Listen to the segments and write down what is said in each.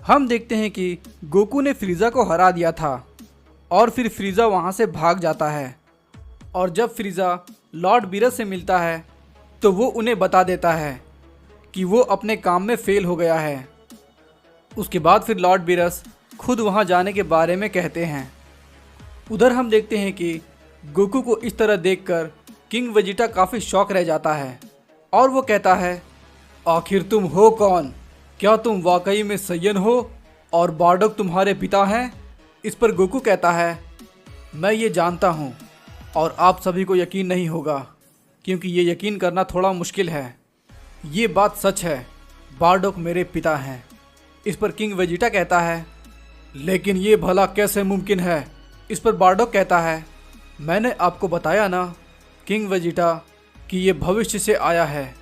हम देखते हैं कि गोकू ने फ्रीज़ा को हरा दिया था और फिर फ्रीज़ा वहाँ से भाग जाता है। और जब फ्रीज़ा लॉर्ड बीरस से मिलता है तो वो उन्हें बता देता है कि वो अपने काम में फेल हो गया है। उसके बाद फिर लॉर्ड बीरस खुद वहाँ जाने के बारे में कहते हैं। उधर हम देखते हैं कि गोकू को इस तरह देखकर किंग वेजिटा काफ़ी शॉक रह जाता है और वो कहता है, आखिर तुम हो कौन? क्या तुम वाकई में सैयन हो और बार्डोक तुम्हारे पिता हैं? इस पर गोकू कहता है, मैं ये जानता हूँ और आप सभी को यकीन नहीं होगा क्योंकि ये यकीन करना थोड़ा मुश्किल है। ये बात सच है, बार्डोक मेरे पिता हैं। इस पर किंग वेजिटा कहता है, लेकिन ये भला कैसे मुमकिन है? इस पर बार्डोक कहता है, मैंने आपको बताया ना किंग वेजिटा कि ये भविष्य से आया है।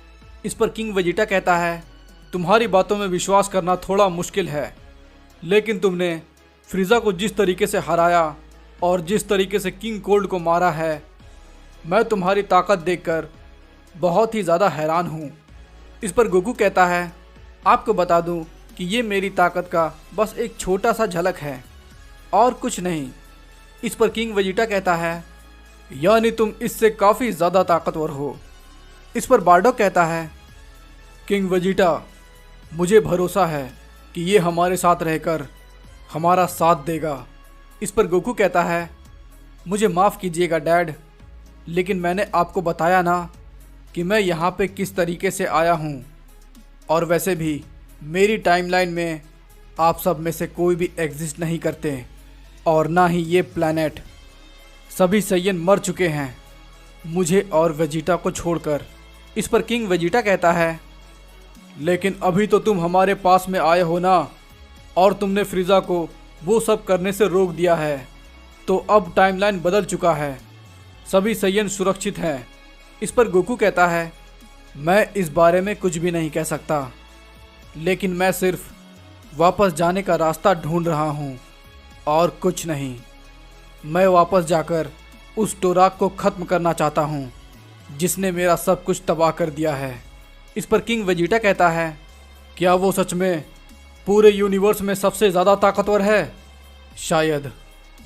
इस पर किंग वेजिटा कहता है, तुम्हारी बातों में विश्वास करना थोड़ा मुश्किल है, लेकिन तुमने फ्रीज़ा को जिस तरीके से हराया और जिस तरीके से किंग कोल्ड को मारा है, मैं तुम्हारी ताकत देखकर बहुत ही ज़्यादा हैरान हूँ। इस पर गोकू कहता है, आपको बता दूँ कि ये मेरी ताकत का बस एक छोटा सा झलक है और कुछ नहीं। इस पर किंग वेजिटा कहता है, यानी तुम इससे काफ़ी ज़्यादा ताकतवर हो। इस पर बार्डोक कहता है, किंग वेजिटा मुझे भरोसा है कि ये हमारे साथ रहकर हमारा साथ देगा। इस पर गोकू कहता है, मुझे माफ़ कीजिएगा डैड, लेकिन मैंने आपको बताया ना कि मैं यहाँ पे किस तरीके से आया हूँ, और वैसे भी मेरी टाइमलाइन में आप सब में से कोई भी एग्जिस्ट नहीं करते और ना ही ये प्लैनेट। सभी सैयन मर चुके हैं मुझे और वेजिटा को छोड़कर। इस पर किंग वेजिटा कहता है, लेकिन अभी तो तुम हमारे पास में आए हो ना, और तुमने फ्रीज़ा को वो सब करने से रोक दिया है, तो अब टाइमलाइन बदल चुका है, सभी सैयन सुरक्षित हैं। इस पर गोकू कहता है, मैं इस बारे में कुछ भी नहीं कह सकता, लेकिन मैं सिर्फ वापस जाने का रास्ता ढूंढ रहा हूँ और कुछ नहीं। मैं वापस जाकर उस टोराक को ख़त्म करना चाहता हूँ जिसने मेरा सब कुछ तबाह कर दिया है। इस पर किंग वेजिटा कहता है, क्या वो सच में पूरे यूनिवर्स में सबसे ज़्यादा ताकतवर है? शायद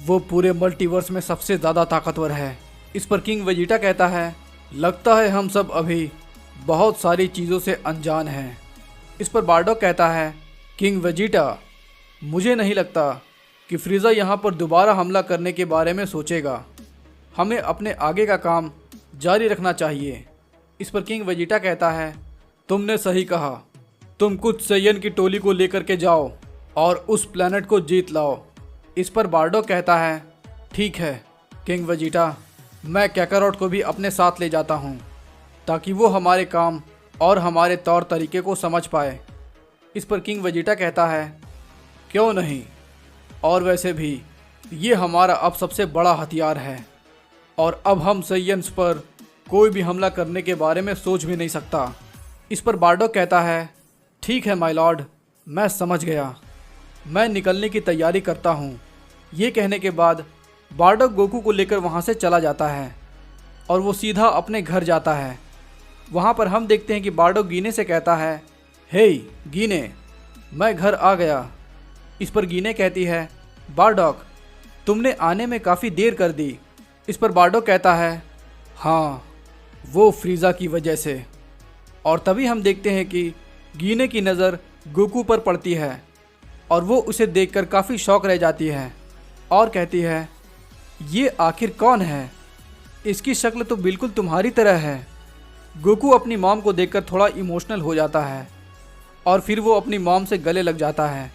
वो पूरे मल्टीवर्स में सबसे ज़्यादा ताकतवर है। इस पर किंग वेजिटा कहता है, लगता है हम सब अभी बहुत सारी चीज़ों से अनजान हैं। इस पर बार्डोक कहता है, किंग वेजिटा मुझे नहीं लगता कि फ्रीज़ा यहाँ पर दोबारा हमला करने के बारे में सोचेगा। हमें अपने आगे का काम जारी रखना चाहिए। इस पर किंग वेजिटा कहता है, तुमने सही कहा, तुम कुछ सैयन की टोली को लेकर के जाओ और उस प्लैनेट को जीत लाओ। इस पर बार्डोक कहता है, ठीक है किंग वेजिटा, मैं कैकारोट को भी अपने साथ ले जाता हूँ ताकि वो हमारे काम और हमारे तौर तरीके को समझ पाए। इस पर किंग वेजिटा कहता है, क्यों नहीं, और वैसे भी ये हमारा अब सबसे बड़ा हथियार है और अब हम सैयन्स पर कोई भी हमला करने के बारे में सोच भी नहीं सकता। इस पर बार्डोक कहता है, ठीक है माय लॉर्ड, मैं समझ गया, मैं निकलने की तैयारी करता हूँ। ये कहने के बाद बार्डोक गोकू को लेकर वहाँ से चला जाता है और वो सीधा अपने घर जाता है। वहाँ पर हम देखते हैं कि बार्डोक गीने से कहता है, हे गीने, मैं घर आ गया। इस पर गीने कहती है, बार्डोक तुमने आने में काफ़ी देर कर दी। इस पर बार्डोक कहता है, हाँ वो फ्रीज़ा की वजह से। और तभी हम देखते हैं कि गीने की नज़र गोकू पर पड़ती है और वो उसे देखकर काफ़ी शॉक रह जाती है और कहती है, ये आखिर कौन है? इसकी शक्ल तो बिल्कुल तुम्हारी तरह है। गोकू अपनी मॉम को देखकर थोड़ा इमोशनल हो जाता है और फिर वो अपनी मॉम से गले लग जाता है।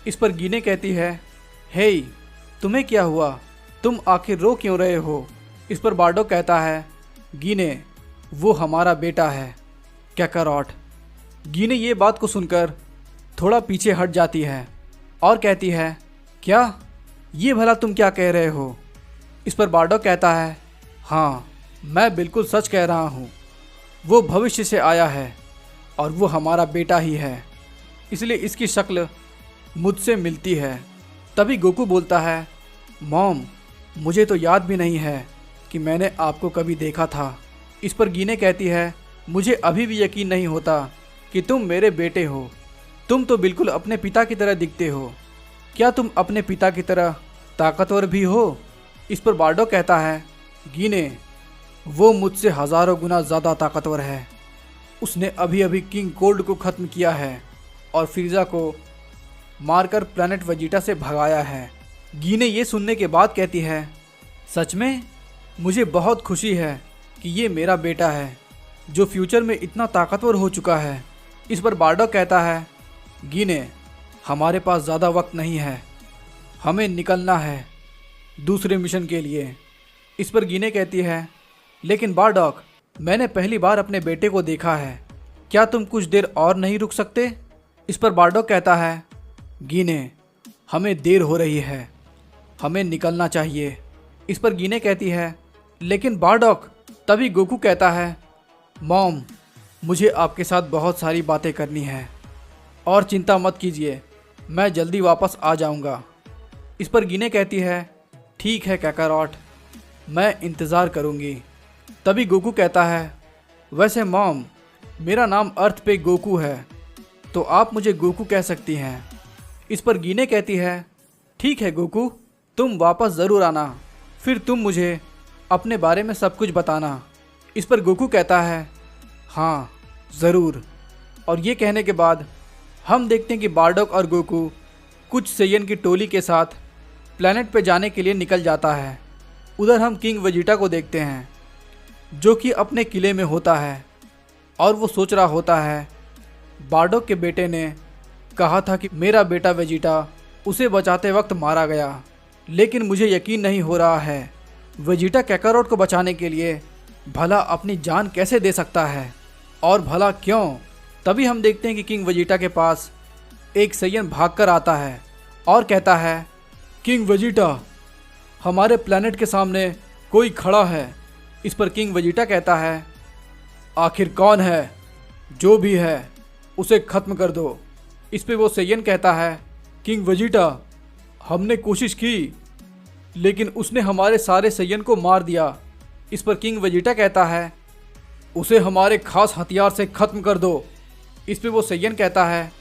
इस पर गीने कहती है, हे तुम्हें क्या हुआ, तुम आखिर रो क्यों रहे हो? इस पर बार्डोक कहता है, गीने वो हमारा बेटा है कैकारोट। गीने ये बात को सुनकर थोड़ा पीछे हट जाती है और कहती है, क्या ये भला तुम क्या कह रहे हो? इस पर बार्डोक कहता है, हाँ मैं बिल्कुल सच कह रहा हूँ, वो भविष्य से आया है और वो हमारा बेटा ही है, इसलिए इसकी शक्ल मुझसे मिलती है। तभी गोकू बोलता है, मॉम मुझे तो याद भी नहीं है कि मैंने आपको कभी देखा था। इस पर गीने कहती है, मुझे अभी भी यकीन नहीं होता कि तुम मेरे बेटे हो। तुम तो बिल्कुल अपने पिता की तरह दिखते हो। क्या तुम अपने पिता की तरह ताकतवर भी हो? इस पर बार्डोक कहता है, गिने, वो मुझसे हज़ारों गुना ज़्यादा ताकतवर है। उसने अभी अभी किंग कोल्ड को ख़त्म किया है और फ्रीज़ा को मारकर प्लैनेट वेजिटा से भगाया है। गिने ये सुनने के बाद कहती है, सच में? मुझे बहुत खुशी है कि ये मेरा बेटा है जो फ्यूचर में इतना ताकतवर हो चुका है। इस पर बार्डोक कहता है, गिने, हमारे पास ज़्यादा वक्त नहीं है, हमें निकलना है दूसरे मिशन के लिए। इस पर गिने कहती है, लेकिन बार्डोक, मैंने पहली बार अपने बेटे को देखा है, क्या तुम कुछ देर और नहीं रुक सकते? इस पर बार्डोक कहता है, गिने, हमें देर हो रही है, हमें निकलना चाहिए। इस पर गिने कहती है, लेकिन बार्डोक। तभी गोकू कहता है, मॉम, मुझे आपके साथ बहुत सारी बातें करनी है और चिंता मत कीजिए, मैं जल्दी वापस आ जाऊंगा। इस पर गिने कहती है, ठीक है काकारोट, मैं इंतज़ार करूंगी। तभी गोकू कहता है, वैसे मॉम, मेरा नाम अर्थ पे गोकू है, तो आप मुझे गोकू कह सकती हैं। इस पर गिने कहती है, ठीक है गोकू, तुम वापस ज़रूर आना, फिर तुम मुझे अपने बारे में सब कुछ बताना। इस पर गोकू कहता है, हाँ ज़रूर। और ये कहने के बाद हम देखते हैं कि बार्डोक और गोकू कुछ सेयन की टोली के साथ प्लैनेट पे जाने के लिए निकल जाता है। उधर हम किंग वेजिटा को देखते हैं जो कि अपने किले में होता है और वो सोच रहा होता है, बार्डोक के बेटे ने कहा था कि मेरा बेटा वेजिटा उसे बचाते वक्त मारा गया, लेकिन मुझे यकीन नहीं हो रहा है वेजिटा काकारोट को बचाने के लिए भला अपनी जान कैसे दे सकता है, और भला क्यों। तभी हम देखते हैं कि किंग वेजिटा के पास एक सेयन भागकर आता है और कहता है, किंग वेजिटा, हमारे प्लैनेट के सामने कोई खड़ा है। इस पर किंग वेजिटा कहता है, आखिर कौन है? जो भी है उसे ख़त्म कर दो। इस पे वो सेयन कहता है, किंग वेजिटा, हमने कोशिश की लेकिन उसने हमारे सारे सेयन को मार दिया। इस पर किंग वेजिटा कहता है, उसे हमारे खास हथियार से ख़त्म कर दो। इस पे वो सेयन कहता है,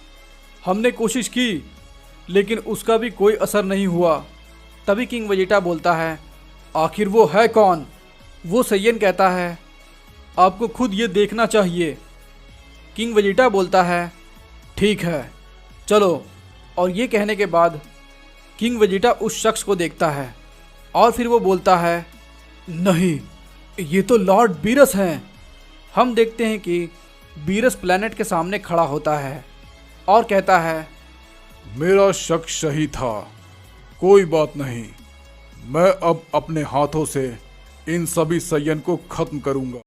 हमने कोशिश की लेकिन उसका भी कोई असर नहीं हुआ। तभी किंग वेजिटा बोलता है, आखिर वो है कौन? वो सेयन कहता है, आपको खुद ये देखना चाहिए। किंग वेजिटा बोलता है, ठीक है चलो। और ये कहने के बाद किंग वेजिटा उस शख्स को देखता है और फिर वो बोलता है, नहीं, ये तो लॉर्ड बीरस हैं। हम देखते हैं कि बीरस प्लैनेट के सामने खड़ा होता है और कहता है, मेरा शक सही था, कोई बात नहीं, मैं अब अपने हाथों से इन सभी सय्यन को खत्म करूंगा।